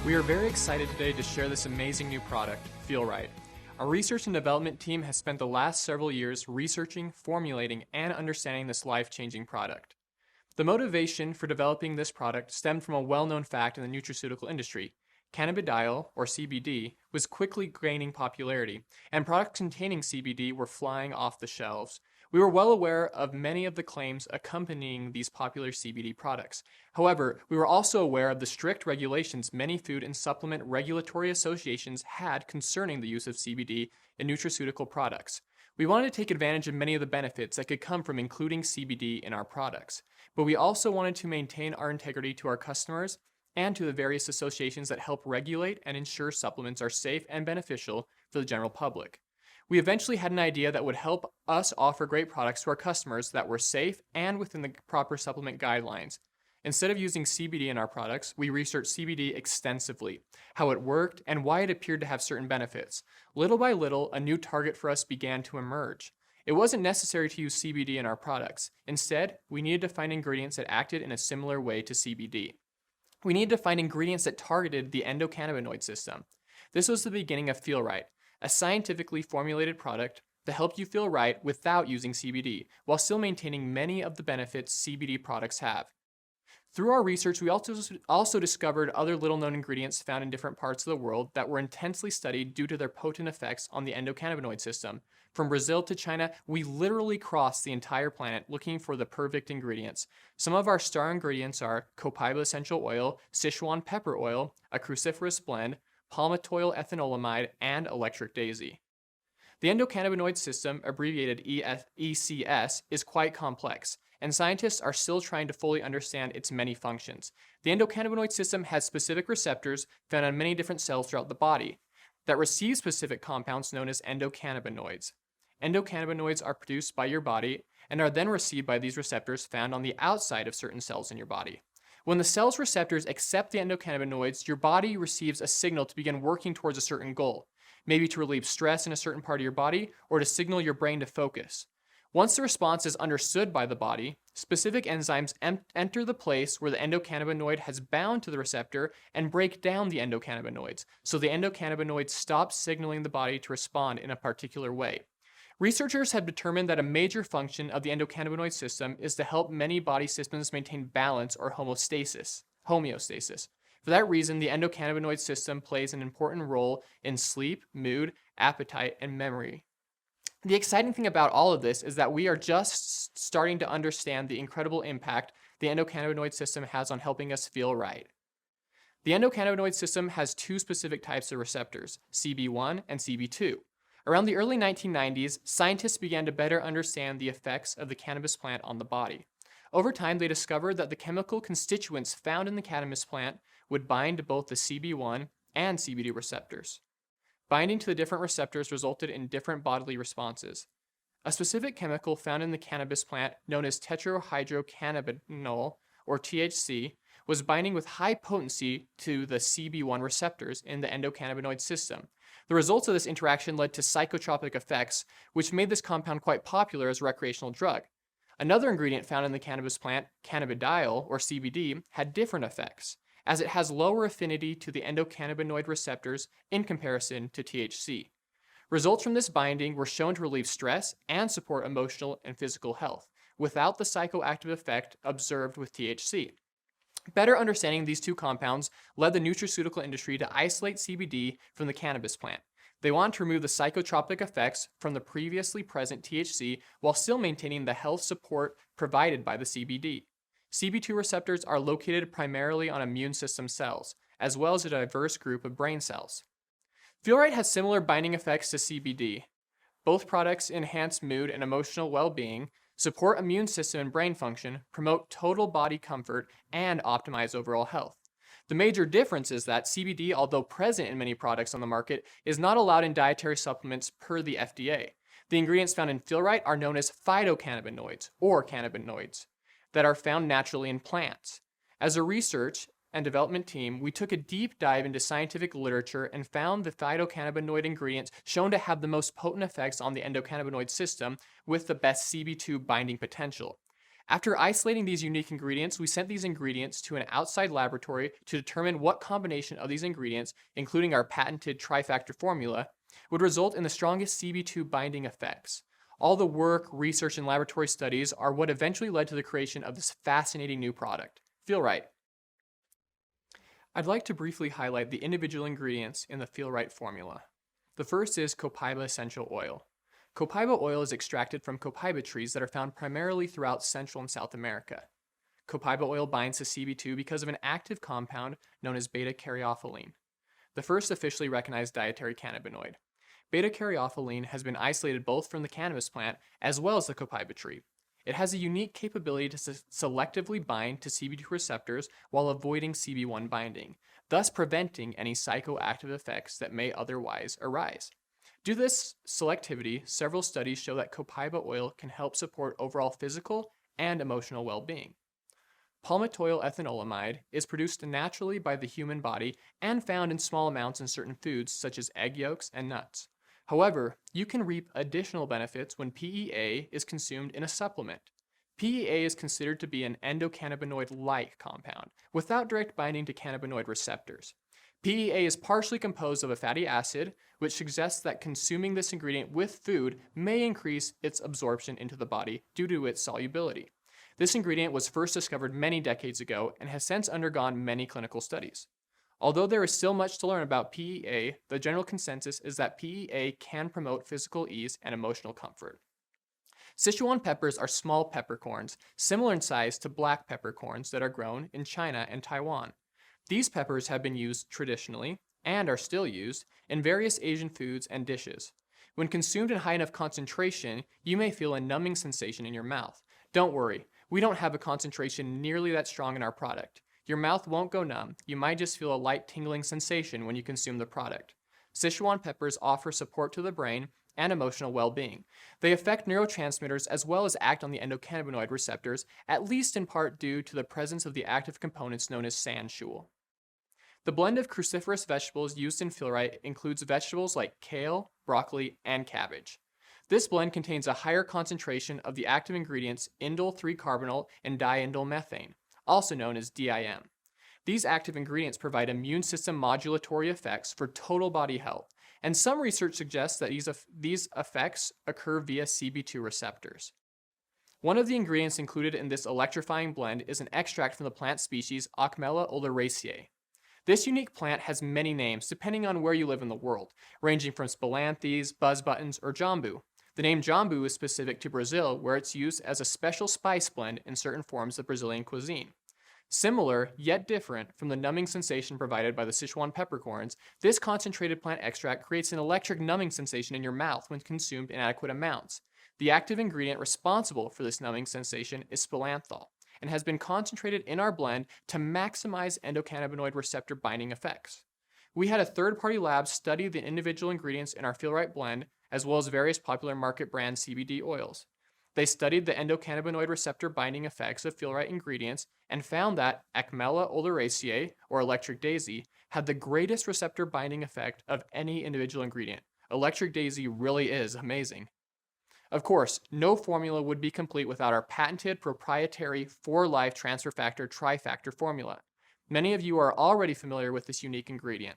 We are very excited today to share this amazing new product, FeelRite. Our research and development team has spent the last several years researching, formulating, and understanding this life-changing product. The motivation for developing this product stemmed from a well-known fact in the nutraceutical industry. Cannabidiol, or CBD, was quickly gaining popularity, and products containing CBD were flying off the shelves. We were well aware of many of the claims accompanying these popular CBD products. However, we were also aware of the strict regulations many food and supplement regulatory associations had concerning the use of CBD in nutraceutical products. We wanted to take advantage of many of the benefits that could come from including CBD in our products, but we also wanted to maintain our integrity to our customers and to the various associations that help regulate and ensure supplements are safe and beneficial for the general public. We eventually had an idea that would help us offer great products to our customers that were safe and within the proper supplement guidelines. Instead of using CBD in our products, we researched CBD extensively, how it worked, and why it appeared to have certain benefits. Little by little, a new target for us began to emerge. It wasn't necessary to use CBD in our products. Instead, we needed to find ingredients that acted in a similar way to CBD. We needed to find ingredients that targeted the endocannabinoid system. This was the beginning of FeelRite, a scientifically formulated product to help you feel right without using CBD, while still maintaining many of the benefits CBD products have. Through our research, we also discovered other little-known ingredients found in different parts of the world that were intensely studied due to their potent effects on the endocannabinoid system. From Brazil to China, we literally crossed the entire planet looking for the perfect ingredients. Some of our star ingredients are copaiba essential oil, Sichuan pepper oil, a cruciferous blend, palmitoyl ethanolamide, and electric daisy. The endocannabinoid system, abbreviated ECS, is quite complex, and scientists are still trying to fully understand its many functions. The endocannabinoid system has specific receptors found on many different cells throughout the body that receive specific compounds known as endocannabinoids. Endocannabinoids are produced by your body and are then received by these receptors found on the outside of certain cells in your body. When the cell's receptors accept the endocannabinoids, your body receives a signal to begin working towards a certain goal, maybe to relieve stress in a certain part of your body or to signal your brain to focus. Once the response is understood by the body, specific enzymes enter the place where the endocannabinoid has bound to the receptor and break down the endocannabinoids, so the endocannabinoids stop signaling the body to respond in a particular way. Researchers have determined that a major function of the endocannabinoid system is to help many body systems maintain balance or homeostasis. For that reason, the endocannabinoid system plays an important role in sleep, mood, appetite, and memory. The exciting thing about all of this is that we are just starting to understand the incredible impact the endocannabinoid system has on helping us feel right. The endocannabinoid system has two specific types of receptors, CB1 and CB2. Around the early 1990s, scientists began to better understand the effects of the cannabis plant on the body. Over time, they discovered that the chemical constituents found in the cannabis plant would bind to both the CB1 and CBD receptors. Binding to the different receptors resulted in different bodily responses. A specific chemical found in the cannabis plant, known as tetrahydrocannabinol, or THC, was binding with high potency to the CB1 receptors in the endocannabinoid system. The results of this interaction led to psychotropic effects, which made this compound quite popular as a recreational drug. Another ingredient found in the cannabis plant, cannabidiol, or CBD, had different effects, as it has lower affinity to the endocannabinoid receptors in comparison to THC. Results from this binding were shown to relieve stress and support emotional and physical health, without the psychoactive effect observed with THC. Better understanding these two compounds led the nutraceutical industry to isolate CBD from the cannabis plant. They want to remove the psychotropic effects from the previously present THC while still maintaining the health support provided by the CBD. CB2 receptors are located primarily on immune system cells, as well as a diverse group of brain cells. FeelRite has similar binding effects to CBD. Both products enhance mood and emotional well-being, support immune system and brain function, promote total body comfort, and optimize overall health. The major difference is that CBD, although present in many products on the market, is not allowed in dietary supplements per the FDA. The ingredients found in FeelRite are known as phytocannabinoids, or cannabinoids, that are found naturally in plants. As a research and development team, we took a deep dive into scientific literature and found the phytocannabinoid ingredients shown to have the most potent effects on the endocannabinoid system with the best CB2 binding potential. After isolating these unique ingredients, we sent these ingredients to an outside laboratory to determine what combination of these ingredients, including our patented trifactor formula, would result in the strongest CB2 binding effects. All the work, research, and laboratory studies are what eventually led to the creation of this fascinating new product, FeelRite. I'd like to briefly highlight the individual ingredients in the FeelRite formula. The first is copaiba essential oil. Copaiba oil is extracted from copaiba trees that are found primarily throughout Central and South America. Copaiba oil binds to CB2 because of an active compound known as beta-caryophyllene, the first officially recognized dietary cannabinoid. Beta-caryophyllene has been isolated both from the cannabis plant as well as the copaiba tree. It has a unique capability to selectively bind to CB2 receptors while avoiding CB1 binding, thus preventing any psychoactive effects that may otherwise arise. Due to this selectivity, several studies show that copaiba oil can help support overall physical and emotional well-being. Palmitoyl ethanolamide is produced naturally by the human body and found in small amounts in certain foods such as egg yolks and nuts. However, you can reap additional benefits when PEA is consumed in a supplement. PEA is considered to be an endocannabinoid-like compound without direct binding to cannabinoid receptors. PEA is partially composed of a fatty acid, which suggests that consuming this ingredient with food may increase its absorption into the body due to its solubility. This ingredient was first discovered many decades ago and has since undergone many clinical studies. Although there is still much to learn about PEA, the general consensus is that PEA can promote physical ease and emotional comfort. Sichuan peppers are small peppercorns, similar in size to black peppercorns that are grown in China and Taiwan. These peppers have been used traditionally, and are still used, in various Asian foods and dishes. When consumed in high enough concentration, you may feel a numbing sensation in your mouth. Don't worry, we don't have a concentration nearly that strong in our product. Your mouth won't go numb, you might just feel a light tingling sensation when you consume the product. Sichuan peppers offer support to the brain and emotional well-being. They affect neurotransmitters as well as act on the endocannabinoid receptors, at least in part due to the presence of the active components known as sanshool. The blend of cruciferous vegetables used in FeelRite includes vegetables like kale, broccoli, and cabbage. This blend contains a higher concentration of the active ingredients indole 3-carbonyl and diindole methane, also known as DIM. These active ingredients provide immune system modulatory effects for total body health, and some research suggests that these effects occur via CB2 receptors. One of the ingredients included in this electrifying blend is an extract from the plant species Acmella oleracea. This unique plant has many names depending on where you live in the world, ranging from spilanthes, buzzbuttons, or jambu. The name jambu is specific to Brazil, where it's used as a special spice blend in certain forms of Brazilian cuisine. Similar, yet different, from the numbing sensation provided by the Sichuan peppercorns, this concentrated plant extract creates an electric numbing sensation in your mouth when consumed in adequate amounts. The active ingredient responsible for this numbing sensation is spilanthol, and has been concentrated in our blend to maximize endocannabinoid receptor binding effects. We had a third-party lab study the individual ingredients in our FeelRite blend, as well as various popular market brand CBD oils. They studied the endocannabinoid receptor binding effects of FeelRite ingredients and found that Acmella oleracea, or electric daisy, had the greatest receptor binding effect of any individual ingredient. Electric daisy really is amazing. Of course, no formula would be complete without our patented proprietary 4-life transfer factor trifactor formula. Many of you are already familiar with this unique ingredient.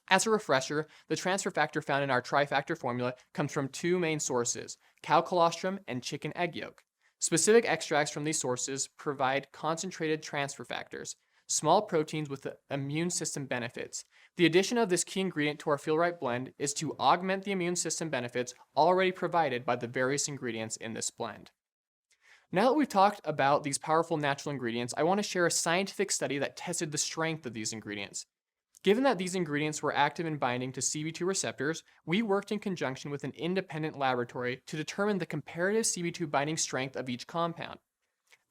As a refresher, the transfer factor found in our trifactor formula comes from 2 main sources, cow colostrum and chicken egg yolk. Specific extracts from these sources provide concentrated transfer factors, small proteins with immune system benefits. The addition of this key ingredient to our FeelRite blend is to augment the immune system benefits already provided by the various ingredients in this blend. Now that we've talked about these powerful natural ingredients, I want to share a scientific study that tested the strength of these ingredients. Given that these ingredients were active in binding to CB2 receptors, we worked in conjunction with an independent laboratory to determine the comparative CB2 binding strength of each compound.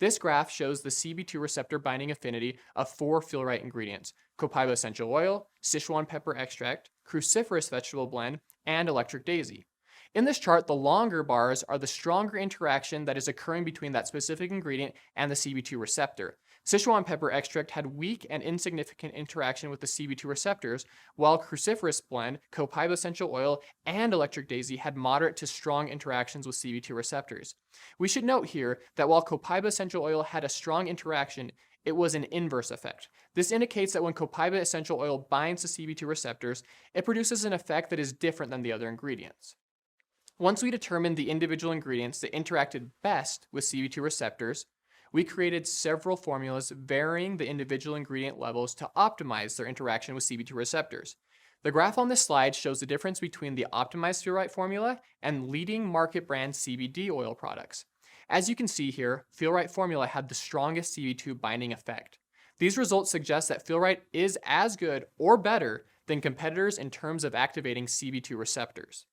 This graph shows the CB2 receptor binding affinity of 4 FeelRite ingredients: copaiba essential oil, Sichuan pepper extract, cruciferous vegetable blend, and electric daisy. In this chart, the longer bars are the stronger interaction that is occurring between that specific ingredient and the CB2 receptor. Sichuan pepper extract had weak and insignificant interaction with the CB2 receptors, while cruciferous blend, copaiba essential oil, and electric daisy had moderate to strong interactions with CB2 receptors. We should note here that while copaiba essential oil had a strong interaction, it was an inverse effect. This indicates that when copaiba essential oil binds to CB2 receptors, it produces an effect that is different than the other ingredients. Once we determined the individual ingredients that interacted best with CB2 receptors, we created several formulas varying the individual ingredient levels to optimize their interaction with CB2 receptors. The graph on this slide shows the difference between the optimized FeelRite formula and leading market brand CBD oil products. As you can see here, FeelRite formula had the strongest CB2 binding effect. These results suggest that FeelRite is as good or better than competitors in terms of activating CB2 receptors.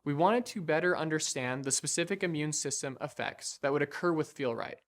We wanted to better understand the specific immune system effects that would occur with FeelRite.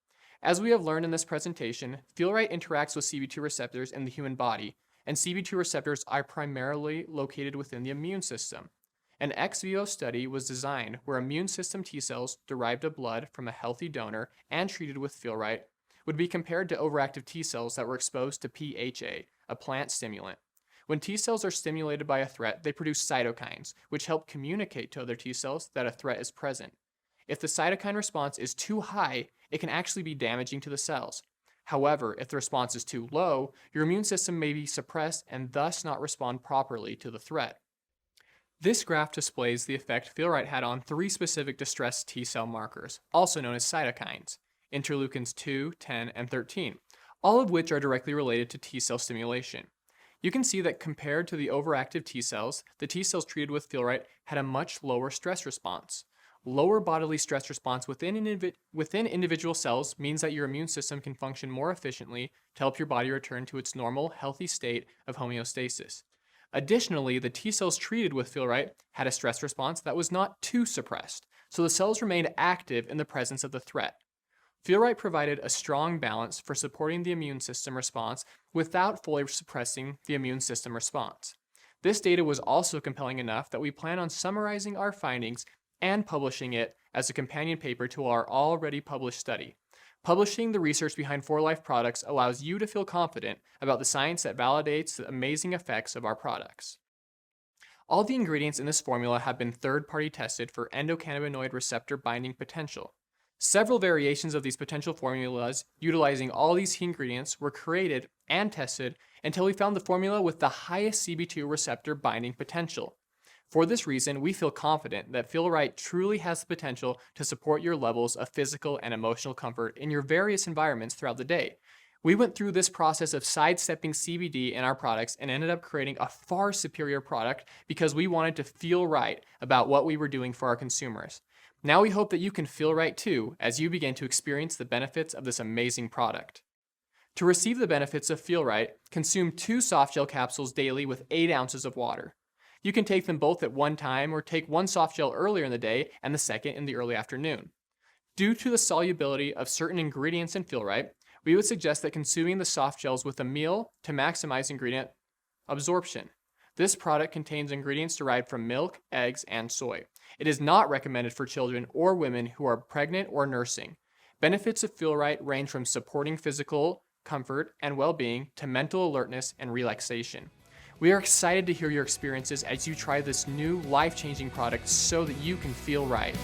As we have learned in this presentation, FeelRite interacts with CB2 receptors in the human body, and CB2 receptors are primarily located within the immune system. An ex vivo study was designed where immune system T cells derived of blood from a healthy donor and treated with FeelRite would be compared to overactive T cells that were exposed to PHA, a plant stimulant. When T cells are stimulated by a threat, they produce cytokines, which help communicate to other T cells that a threat is present. If the cytokine response is too high, it can actually be damaging to the cells. However, if the response is too low, your immune system may be suppressed and thus not respond properly to the threat. This graph displays the effect FeelRite had on 3 specific distressed T cell markers, also known as cytokines, interleukins 2, 10, and 13, all of which are directly related to T cell stimulation. You can see that compared to the overactive T cells, the T cells treated with FeelRite had a much lower stress response. Lower bodily stress response within individual cells means that your immune system can function more efficiently to help your body return to its normal, healthy state of homeostasis. Additionally, the T cells treated with FeelRite had a stress response that was not too suppressed, so the cells remained active in the presence of the threat. FeelRite provided a strong balance for supporting the immune system response without fully suppressing the immune system response. This data was also compelling enough that we plan on summarizing our findings and publishing it as a companion paper to our already published study. Publishing the research behind 4Life products allows you to feel confident about the science that validates the amazing effects of our products. All the ingredients in this formula have been third-party tested for endocannabinoid receptor binding potential. Several variations of these potential formulas utilizing all these key ingredients were created and tested until we found the formula with the highest CB2 receptor binding potential. For this reason, we feel confident that FeelRite truly has the potential to support your levels of physical and emotional comfort in your various environments throughout the day. We went through this process of sidestepping CBD in our products and ended up creating a far superior product because we wanted to feel right about what we were doing for our consumers. Now we hope that you can feel right too as you begin to experience the benefits of this amazing product. To receive the benefits of FeelRite, consume 2 soft gel capsules daily with 8 ounces of water. You can take them both at one time or take one soft gel earlier in the day and the second in the early afternoon. Due to the solubility of certain ingredients in FeelRite, we would suggest that consuming the soft gels with a meal to maximize ingredient absorption. This product contains ingredients derived from milk, eggs, and soy. It is not recommended for children or women who are pregnant or nursing. Benefits of FeelRite range from supporting physical comfort and well-being to mental alertness and relaxation. We are excited to hear your experiences as you try this new life-changing product so that you can feel right.